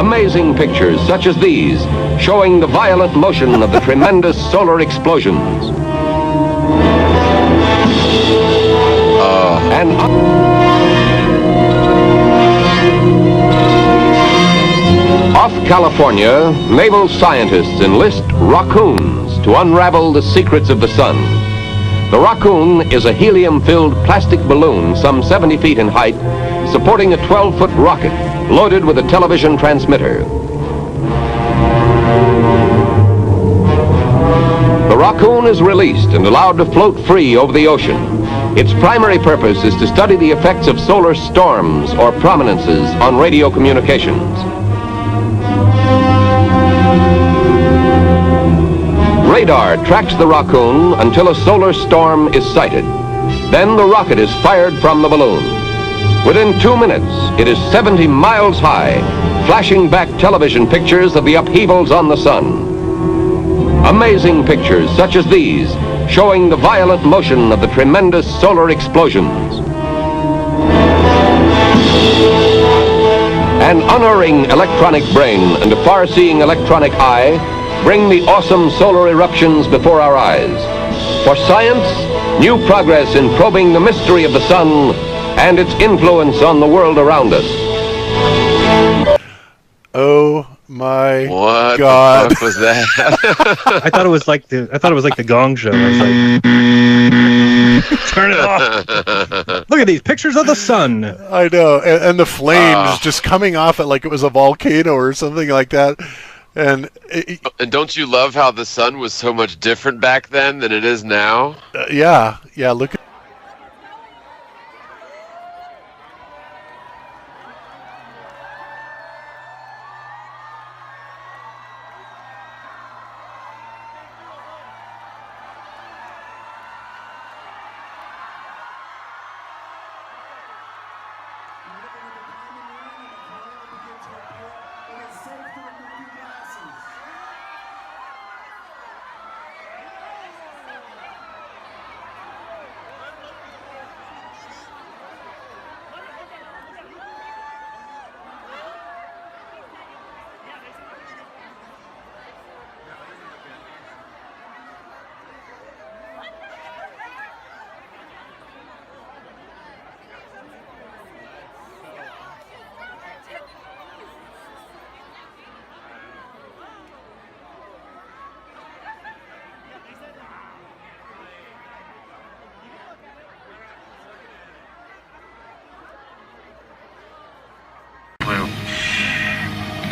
Amazing pictures such as these, showing the violent motion of the tremendous solar explosions. Off California, naval scientists enlist raccoons to unravel the secrets of the sun. The raccoon is a helium-filled plastic balloon some 70 feet in height, supporting a 12-foot rocket loaded with a television transmitter. The raccoon is released and allowed to float free over the ocean. Its primary purpose is to study the effects of solar storms or prominences on radio communications. Radar tracks the raccoon until a solar storm is sighted. Then the rocket is fired from the balloon. Within 2 minutes, it is 70 miles high, flashing back television pictures of the upheavals on the sun. Amazing pictures such as these, showing the violent motion of the tremendous solar explosions. An unerring electronic brain and a far-seeing electronic eye bring the awesome solar eruptions before our eyes. For science, new progress in probing the mystery of the sun and its influence on the world around us. Oh my what God! What the fuck was that? I thought it was like the Gong Show. I was like, turn it off. Look at these pictures of the sun. I know, and the flames just coming off it like it was a volcano or something like that. And don't you love how the sun was so much different back then than it is now? Yeah. Look at.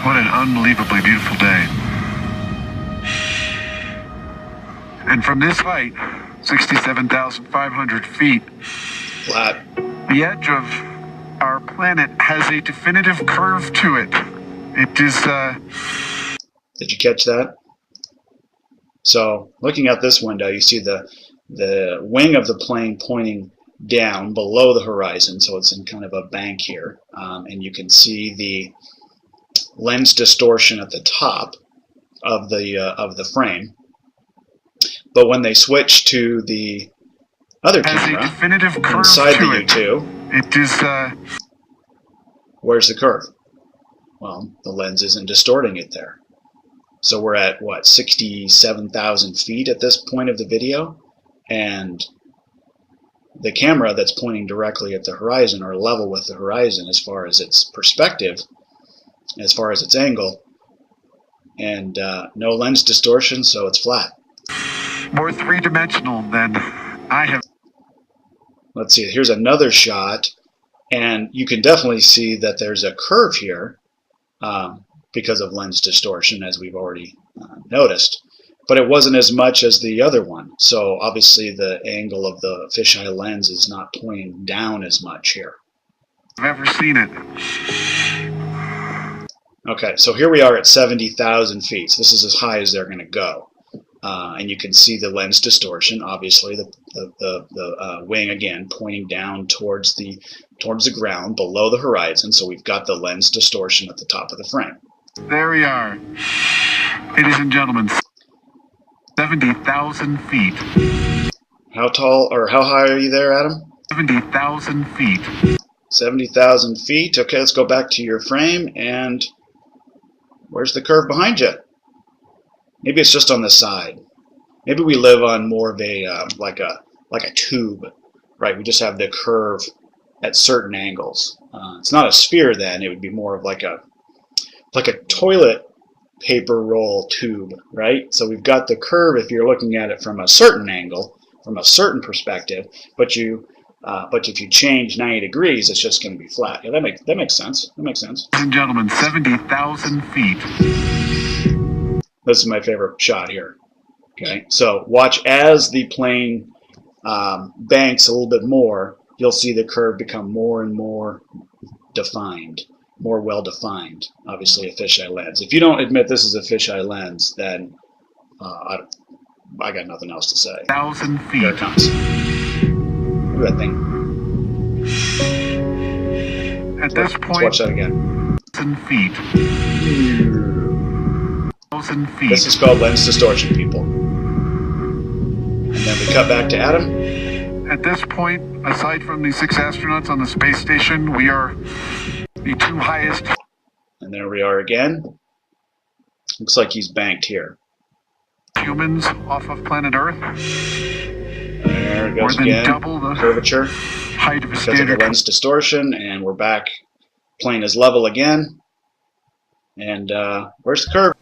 What an unbelievably beautiful day. And from this height, 67,500 feet, flat, the edge of our planet has a definitive curve to it. It is, Did you catch that? So, looking out this window, you see the wing of the plane pointing down below the horizon, so it's in kind of a bank here, and you can see the lens distortion at the top of the frame. But when they switch to the other camera inside the U2, it is where's the curve? Well, the lens isn't distorting it there. So we're at what, 67,000 feet at this point of the video, and the camera that's pointing directly at the horizon or level with the horizon as far as its perspective, as far as its angle, and no lens distortion, so it's flat. More three-dimensional than I have. Let's see, here's another shot, and you can definitely see that there's a curve here because of lens distortion, as we've already noticed. But it wasn't as much as the other one, so obviously the angle of the fisheye lens is not pointing down as much here. I've ever seen it. Okay, so here we are at 70,000 feet. So this is as high as they're going to go. And you can see the lens distortion, obviously, the wing again pointing down towards the ground below the horizon. So we've got the lens distortion at the top of the frame. There we are, ladies and gentlemen. 70,000 feet. How tall or how high are you there, Adam? 70,000 feet. 70,000 feet. Okay, let's go back to your frame, and Where's the curve behind you? Maybe it's just on the side. Maybe we live on more of a like a tube, right? We just have the curve at certain angles. It's not a sphere then. It would be more of like a toilet paper roll tube, right? So we've got the curve if you're looking at it from a certain angle, from a certain perspective, but if you change 90 degrees, it's just going to be flat. Yeah, that makes sense. That makes sense. Ladies and gentlemen, 70,000 feet. This is my favorite shot here. Okay, so watch as the plane banks a little bit more, you'll see the curve become more and more defined, more well-defined. Obviously a fisheye lens. If you don't admit this is a fisheye lens, then I got nothing else to say. 1,000 feet. Here it comes. Look at that thing. At this Let's point, watch that again. 1,000 feet. 1,000 feet. This is called lens distortion, people. And then we cut back to Adam. At this point, aside from the 6 astronauts on the space station, we are the 2 highest. And there we are again. Looks like he's banked here. Humans off of planet Earth. There it goes More than again. double the Curvature. height of a Because of the standard. lens distortion, and we're back. Plane is level again. And where's the curve?